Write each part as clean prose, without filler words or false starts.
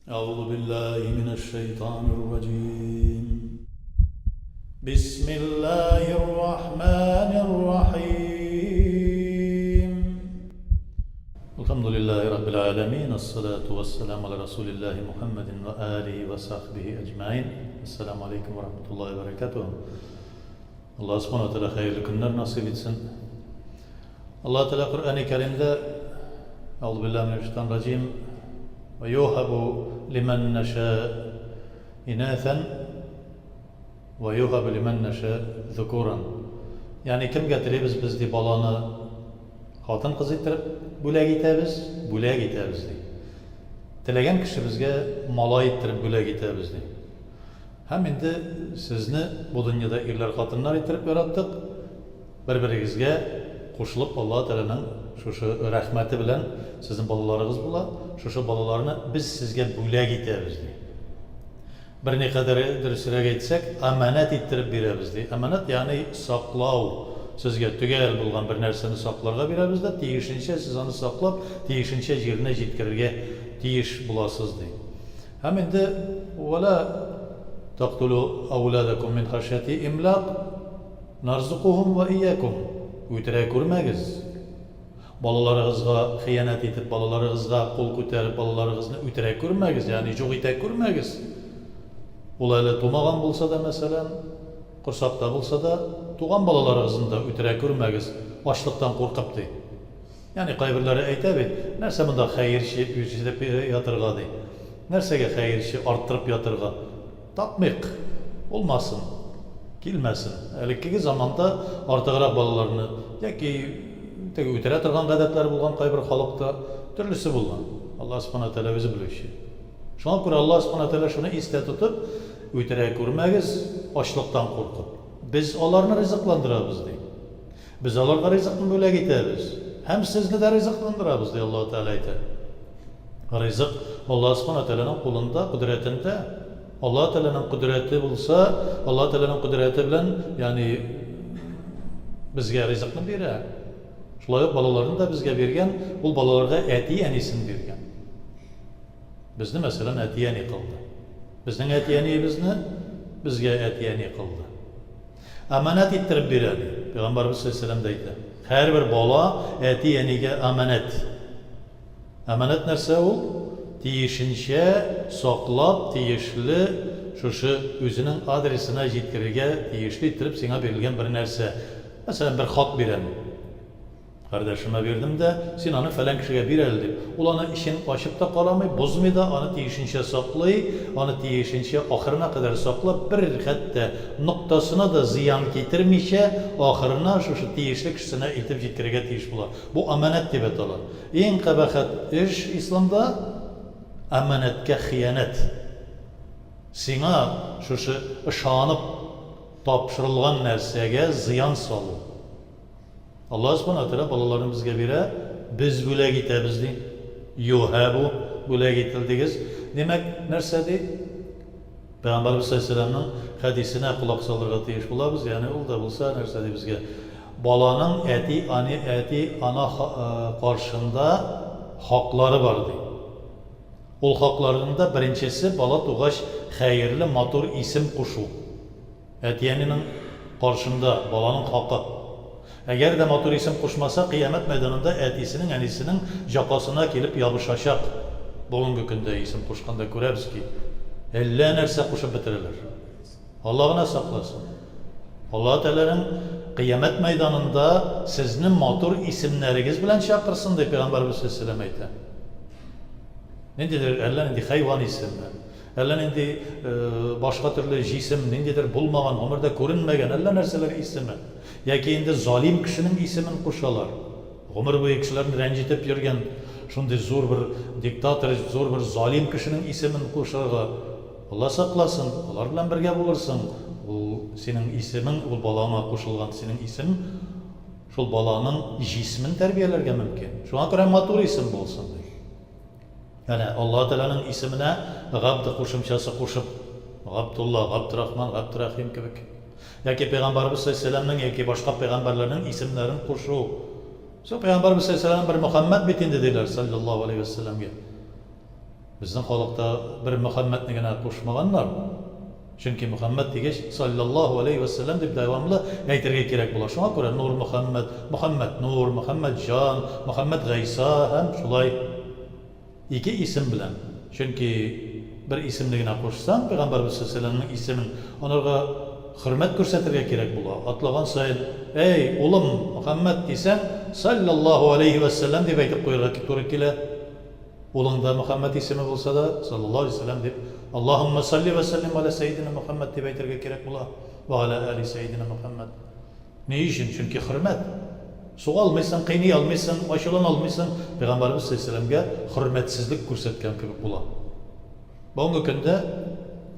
أعوذ بالله من الشيطان الرجيم. بسم الله الرحمن الرحيم. الحمد لله رب العالمين، الصلاة والسلام على رسول الله محمد وآله وصحبه أجمعين. السلام عليكم ورحمة الله وبركاته. Allah subhanahu wa ta'ala hayırlı günler nasip etsin. Allah Teala Kur'an-ı Kerim'de Euzubillahimineşşeytanirracim ve yuhabu limen neşâ inâthen ve yuhabu limen neşâ zukuran. Yani kim getiririz biz de balаны xotin qiz ettirib bo'lak etamiz deydi. Tilagan kishi bizga molo ettirib bo'lak etamiz deydi. Hem endi sizni bu dunyoda erlar xotinlar ettirib yaratdik. Bir-biringizga qo'shilib Alloh taolaning shu rahmati bilan sizning bolalaringiz bo'ladi. Shu bolalarni biz sizga bo'lak etamiz deydi. Bir naqadar durustroq aytsak, amanat ettirib beramiz deydi. Amanat ya'ni saqlov. Sizga tugal bo'lgan bir narsani saqlarga beramiz-da, tegishincha siz uni saqlab, tegishincha yerine yetkazishga tegish bo'lasiz deydi. Ham endi wala taqtulu awladakum min khashyati imlaq narzuquhum va iyyakum. O'tira ko'rmagiz. Bolalaringizga xiyonat etib, bolalaringizga qo'l ko'tarib, bolalaringizni o'tira ko'rmagiz, ya'ni yo'q eta ko'rmagiz. Ularga tug'magan bo'lsa da, masalan, qursaqda bo'lsa da, tug'an bolalaringizni da o'tira ko'rmagiz, ochliqdan qo'rqib deydi. Ya'ni qaybirlari aytadi, narsa bunda xayr ishi deb yotirga deydi. Narsaga xayr ishi orttirib yotirga tapmiq olmasın, kelmesin. Halbuki zamanda ortağırak balalarını yoki o'tira turgan odatlar bo'lgan qaybir xalqda turlisi bo'lgan. Alloh subhanahu taolo o'zi bilishi. Shunga ko'ra Alloh subhanahu taolo shuni esda tutib, o'tira ko'rmagiz, ochliqdan qo'rqib. Biz ularni rizqlantiramiz deydi. Biz ularga rizqni bo'lak etamiz. Ham sizni da rizqlantiramiz deydi Alloh taolo aytadi. Rizq Alloh subhanahu taoloning qo'lida, qudratida. Allah Teala'nın kudreti bulsa, Allah Teala'nın kudreti bilen yani bizge rızıkını verir. Şulayıp balalarını da bizge vergen, ol balalarga eti-yenisini vergen. Bizni mesela eti-yeni kıldı. Bizden eti-yenimizni bizge eti-yeni kıldı. Emanet ettirip verir. Peygamberimiz sallallahu aleyhi ve sellem deydi. Her bir bala eti-yeniga emanet. Emanet nerse ol? Tiyişinçe saqlab, tiyişli şu özünün adresine yetkirge tiyişli ettirip sana verilgen bir narsa. Mesela bir xat verem. Kardeşime verdim de sen onu falan kişiye verildi. Ulanı işin başıp da kalamay, bozmay da onu tiyişinçe saklay, onu tiyişinçe ahırına kadar saklab, bir hatta noktasına da ziyan getirmişe ahırına şu tiyişli kişisine itip yetkirge tiyiş bular. Bu emanet diye betalar. En kabahat iş İslam'da amanatga xiyonat. Sina şu ışanıp topşırılgan narsaga ziyon solu. Allah subhanahu wa ta'ala balalarını bizga bera, biz bo'lak etamiz deydi. Yuhabu bo'lak etildigiz. Demak, narsa deydi. Peygamberimiz sallallohu alayhi vasallamning hadisine quloq solirga tegish bo'lamiz. Ya'ni u da bo'lsa narsa deydi bizga. Balaning eti ana qarshında haqlari bor deydi. Ol haqlarında birincisi bala tuğaş hayırlı matur isim kuşu. Etiyeninin karşında balanın hakkı. Eğer de matur isim kuşmasa kıyamet meydanında etisinin enisinin jakasına gelip yapışacak. Bugünkü günde isim kuşkanda görürüz ki 50 nerse kuşup bitirirler. Allah'ına saklasın. Allah Teala'nın kıyamet meydanında sizin matur isimleriniz bilen çakırsın diye Peygamberimiz sallallahu aleyhi ve sellem aytdı. Nendedir ellerinde hayvan isimler, ellerinde başka türlü cisim, nendedir bulmagan, ömürde görünmegen eller narsalar ismi. Yaki indi zalim kişinin ismini kuşalar. Ömür boyu kişilerini rencitip yürgen, şunday zor bir diktatör, zor bir zalim kişinin ismini kuşarga. Allah saklasın, onlar bilen birge bulursun. Senin ismin, o balana kuşulgan senin isim, şu balanın cismin terbiyelerge mümkün. Şu an kadar matur isim bolsun. Yani Allah Teala'nın ismine Gabd koşumçası koşup Gabdullah, Gabdurrahman, Gabdurrahim gibi. Yaki Peygamberimiz sallallahu aleyhi ve sellem'nin yaki başka peygamberlerin isimlerin koşu. So Peygamberimiz sallallahu aleyhi ve sellem bir Muhammed bitin dediler sallallahu aleyhi ve sellem'e. Безнең халыкта бер Мөхәммәдне генә кушмаганнар. Чөнки Мөхәммәд дигәч, саллаллаһу алейхи ва саллям дип дәвамлы әйтергә кирәк була. Шуңа күрә Нур Мөхәммәд, Мөхәммәд Нур, Мөхәммәд Җан, Мөхәммәд Гайса һәм шулай ике исем белән. Чөнки бер исемне генә кушсаң, Пәйгамбәрбез саллаллаһу алейхи ва саллямның исемен, анарга хөрмәт күрсәтергә кирәк була. Атлаган сайын, "Эй, улым Мөхәммәд" дисәң, саллаллаһу алейхи ва саллям дип әйтеп куярга туры килә. Улыңда Мөхәммәд исеме булса да, саллаллаһу алейхи ва саллям дип, "Аллаһумма салли ва саллим аля саййидина Мөхәммәд" дип әйтергә кирәк була. "Ва аля али саййидина Мөхәммәд". Ни өчен? Чөнки хөрмәт. Суга алмыйсың, кыйный алмыйсың, ачулана алмыйсың, Пәйгамбәрбез саллаллаһу алейхи ва саллямга хөрмәтсезлек күрсәткән кебек була. Бүгенге көндә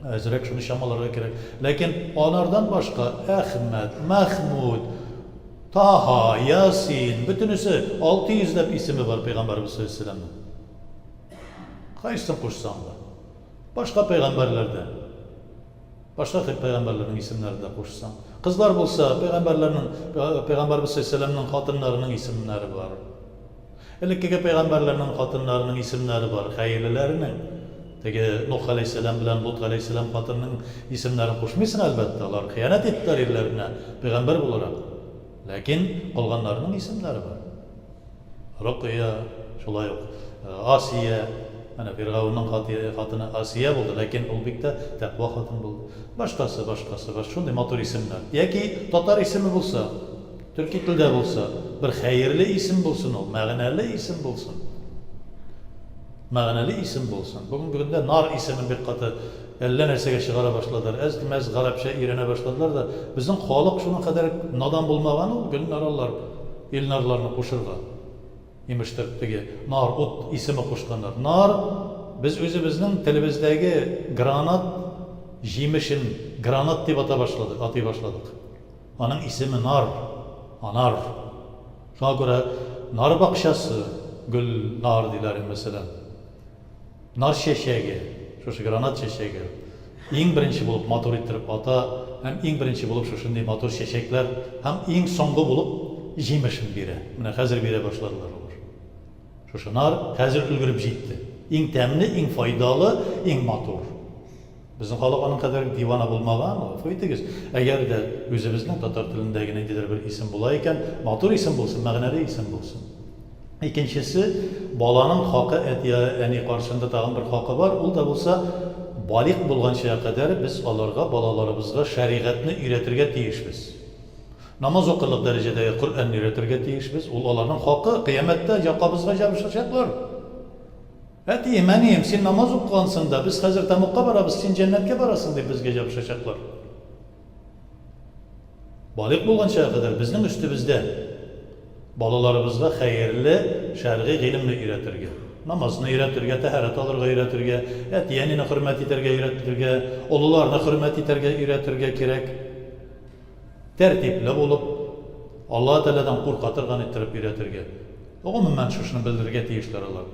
әзрәк шуны чамаларга кирәк. Ләкин анардан башка Әхмәд, Мәхмүд, Таһа, Ясин, бөтенесе 600 исеме бар Пәйгамбәрбез саллаллаһу алейхи ва саллямның. Кайсын кушсаң да. Башка пәйгамбәрләрдә. Башка пәйгамбәрләрнең исемнәрен кушсаң. Кызлар булса, Пәйгамбәрбез саллаллаһу алейхи ва саллямның хатыннарының исемнәре бар. Элеккеге пәйгамбәрләрнең хатыннарының исемнәре бар, хәерлеләренең. Теге Нух алейхиссалам белән Лут алейхиссалам хатынның исемнәрен кушмыйсың әлбәттә, алар хыянат иттеләр ирләренә, пәйгамбәр буларак. Ләкин калганнарның исемнәре бар. Рукия, шулай ук Асия, Ана Фиргавынның хатыны Асия булды, ләкин ул бик тә тәкъва хатын булды. Башкасы, шундый матур исемнәр. Яки татар исеме булса, төрки телдә булса, бер хәерле исем булсын ул, мәгънәле исем булсын. Мәгънәле исем булсын. Бүгенге көндә нар исемен бик каты әллә нәрсәгә чыгара башладылар. Әз-мәз гарәпчә өйрәнә башладылар да, безнең халык шуның кадәр надан булмаган ул, гөлнарлар, илнарларны кушырга. Имештер теге нар ут исеме кушканнар. Нар без үзебезнең телебездәге гранат җимешен гранат дип атый башладык. Аның исеме нар, анар. Шуңа күрә нар бакчасы, гөл нар диләр мәсәлән. Нар чәчәге, шушы гранат чәчәге. Иң беренче булып матур иттереп ата, һәм иң беренче булып шушындый матур чәчәкләр, һәм иң соңгы булып җимешен бирә. Менә хәзер бирә башладылар. Шушы нар хәзер өлгереп җитте. Иң тәмле, иң файдалы, иң матур. Безнең халык аның кадәр дивана булмаган, фәйтегез. Әгәр дә үзебезнең татар телендә генә ниндидер бер исем була икән, матур исем булсын, мәгънәле исем булсын. Икенчесе, баланың хакы әни каршында тагын бер хакы бар. Ул да булса, балик булганча кадәр без аларга, балаларыбызга шәригатьне өйрәтергә тиешбез. Намаз укырлык дәрәҗәдәге Коръәнне өйрәтергә тиешбез. Ул аларның хакы, кыямәттә якабызга җабышачаклар. Әти, мәнием, син намаз укыгансың да, без хәзер тамукка барабыз, син җәннәткә барасың дип безгә җабышачаклар. Балик булганча кадәр безнең өстебездә балаларыбызга хәерле шәргый гыйлемне өйрәтергә. Намазны өйрәтергә, тәһарәт алырга өйрәтергә, әти-әнине хөрмәт итәргә өйрәтергә, олыларны хөрмәт итәргә өйрәтергә кирәк. Тәртипле булып, Алла Тәгаләдән курка торган иттереп өйрәтергә. Гомумән шушыны белдерергә тиешләр алар.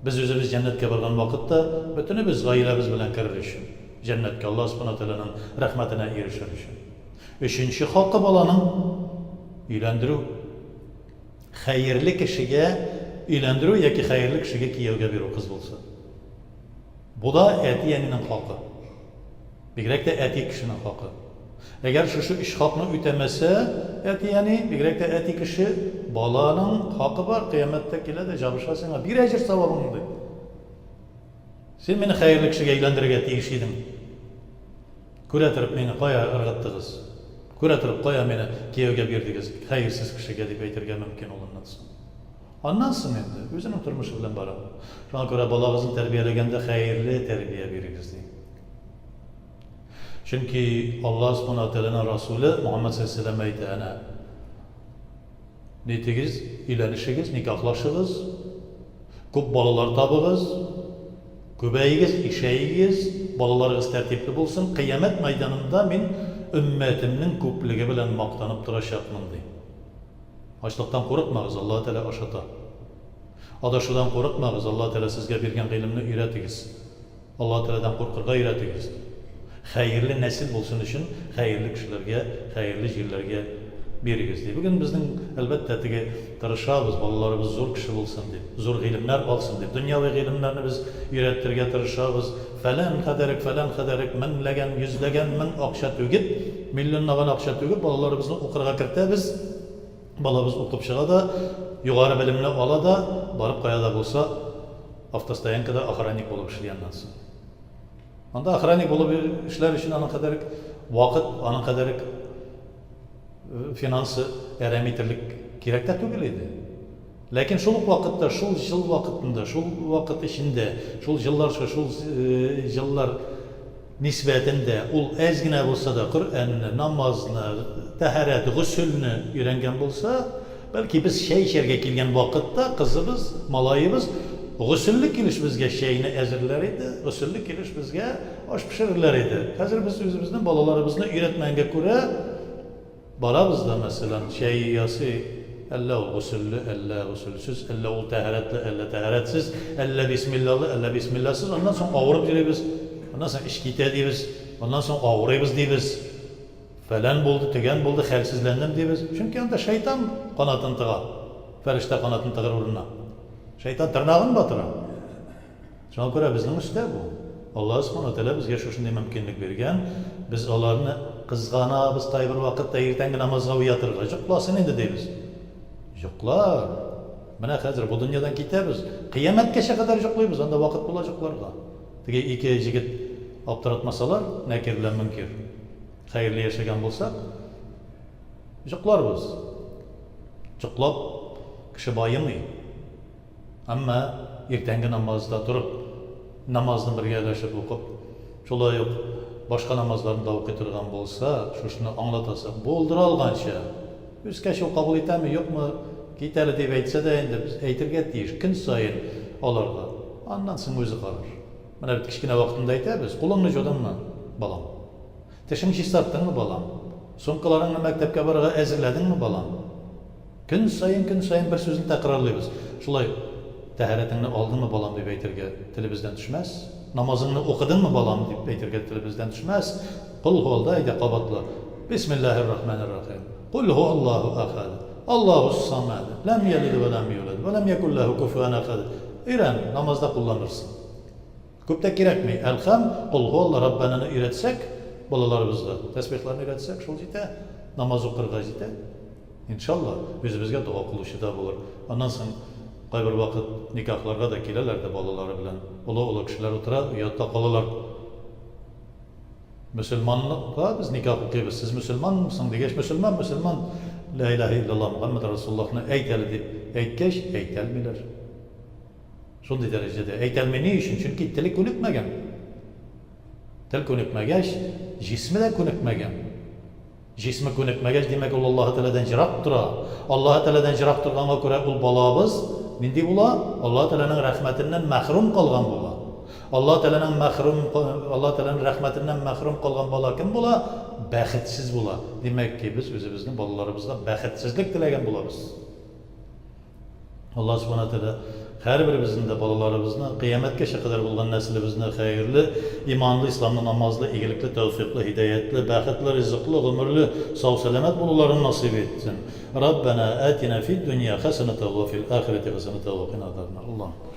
Без үзебез җәннәткә барган вакытта, бөтенебез гаиләбез белән керер өчен, җәннәткә Алла Субханаһу Тәгаләнең рәхмәтенә ирешер өчен. Өченче хакы баланың өйләндерү. Хәерле кешегә өйләндерү яки хәерле кешегә кияүгә бирү кыз булса. Бу да әти-әнинең хакы. Бигрәк тә әти кешенең хакы. Әгәр шушы үч хакны үтәмәсә, әти-әни, бигрәк тә әти кеше баланың хакы бар, кыямәттә килә дә җабыша сиңа, бир әҗер савабыңны ди. Син мине хәерле кешегә өйләндерергә тиеш идең. Күрә торып мине кая ыргыттыгыз? Күрә торып кая мине кияүгә бирдегез? Хәерсез кешегә дип әйтергә мөмкин улыннан соң. Аннан соң инде үзенең тормышы белән бара. Шуңа күрә балагызны тәрбияләгәндә хәерле тәрбия бирегез ди. Чөнки Алла Субханаһу Тәгаләнең Расулы Мөхәммәд саллаллаһу алейһи ва сәлләм әйтә, әнә нитегез, өйләнешегез, никахлашыгыз, күп балалар табыгыз, күбәйегез, ишәйегез, балаларыгыз тәртипле булсын, кыямәт мәйданында мин өммәтемнең күплеге белән мактанып торачакмын ди. Ачлыктан курыкмагыз, Алла Тәгалә ашата. Адашудан курыкмагыз, Алла Тәгалә сезгә биргән гыйлемне өйрәтегез. Алла Тәгаләдән куркырга өйрәтегез. Хәерле нәсел булсын өчен, хәерле кешеләргә, хәерле җирләргә берегез дейді. Бүгін біздің әлбәттә теге тырышабыз, балаларыбыз зур кеше булсын дип, зур гыйлемнәр алсын дип, дөньяви гыйлемнәрне без өйрәтергә тырышабыз. Фәлән кадәрек, меңләгән, йөзләгән мең акча түгеп, миллионлаган акча түгеп, балаларыбызны укырга кертәбез. Балабыз укып чыга да, югары белемне ала да, барып каяда булса, автостоянкада охранник булып эшләгәннән соң. Анда охранник булып эшләр өчен аның кадәрек вакыт, аның кадәрек финансы әрәм итерлек кирәк тә түгел иде. Ләкин шул ук вакытта, шул жыл вакытында, шул вакыт эчендә, шул җыллар нисбәтендә ул әз генә булса да Коръәнне, намазны, тәһарәт, гусөлне өйрәнгән булса, бәлки без чәй эчәргә килгән вакытта кызыбыз, малаебыз гусөлле килеш безгә чәйне әзерләр иде, гусөлле килеш безгә аш пешерерләр иде. Хәзер без үзебезнең балаларыбызны өйрәтмәгәнгә күрә барабыз да, мәсәлән, чәй ясый, әллә ул гусөлле, әллә гусөлсез, әллә ул тәһарәтле, әллә тәһарәтсез, әллә бисмиллаһлы, әллә бисмиллаһсыз, аннан соң авырып йөрибез, аннан соң эш китә дибез, аннан соң авырыйбыз дибез. Фәлән булды, төгән булды, хәлсезләндем дибез. Чөнки анда шайтан канатын тыга, фәрештә канатын тыгыр урынына. Шайтан тырнагын батыра. Шуңа күрә безнең эштә бу. Алла Субхану Тәгалә безгә шушындый мөмкинлек биргән. Без аларны кызганабыз, кайбер вакытта иртәнге намазга уятырга. Йокласын инде дибез. Йоклар. Менә хәзер бу дөньядан китәбез. Кыямәткәчә кадәр йоклыйбыз, анда вакыт була йокларга. Теге ике җигет аптыратмасалар, Нәкир белән Мөнкир, хәерле яшәгән булсак, йокларбыз. Йоклап кеше байымый. Әмма иртәнге намазда турып, намазны бергәләшеп укып, шулай ук башка намазларны да укый торган булса, шушны аңлатасы, булдыра алганча, үзгә шул кабул итәме, юкмы, кит әле дип әйтсә дә инде без әйтергә тиеш, көн сайын аларга. Аннан соң үзе карар. Менә бит кичкенә вакытында әйтәбез, кулыңны җудыңмы, балам? Тешең чистарттыңмы, балам? Сумкаларыңны мәктәпкә барырга әзерләдеңме, балам? Көн сайын бер сүзне тәкрарлыйбыз. Шулай тәһарәтеңне алдыңмы, балам, дип әйтергә телебездән төшмәс. Намазыңны укыдыңмы, балам, дип әйтергә телебездән төшмәс. Кул һолда әйтә кабатлы. Бисмиллаһир-рахманир-рахим. Кул һуаллаһу ахад. Аллаһус самад. Лам ялид ва лам юлад ва лам якул лаһу куфуан ахад. Өйрән, намазда кулланырсың. Күп тә кирәкми. Әлхәм, кул һуалла раббананы өйрәтсәк, балаларыбызга тәсбихләрне өйрәтсәк, шул җитә. Намаз укырга җитә. Иншалла, үзебезгә дуа кылучы да булыр. Аннан соң кайбер вакыт никахларга да киләләр дә балалары белән. Олы кешеләр утыра, уятта калалар. Мөселманлыкка без никах укыйбыз. Сез мөселманмысың дигәч, мөселман, ла илаһа иллаллаһ Мухаммад Расулуллаһны әйт әле дип әйткәч, әйтәлмиләр. Шундый дәрәҗәдә әйтәлми ни өчен? Чөнки теле күнекмәгән. Тел күнекмәгәч, җисме дә күнекмәгән. Җисме күнекмәгәч, димәк, ул Аллаһ Тәгаләдән җирак тора. Аллаһ Тәгаләдән җирак торганга күрә ул балабыз нинди була? Аллаһ Тәгаләнең рәхмәтеннән мәхрүм калган була. Аллаһ Тәгаләнең рәхмәтеннән мәхрүм калган бала кем була? Бәхетсез була. Димәк ки, без үзебезнең балаларыбызга бәхетсезлек теләгән булабыз. Аллаһ Субхану Тәгалә һәрберебезнең дә балаларыбызны кыямәткәчә кадәр булган нәселебезне хәерле, иманлы, исламлы, намазлы, игелекле, тәүфиклы, хидаятлы, бәхетле, ризыклы, гомерле, сау-сәламәт булуларын насыйп итсен. Раббана атина фид дөнья хәсәнәтән ва фил ахирати хәсәнәтән ва қина азабан нар.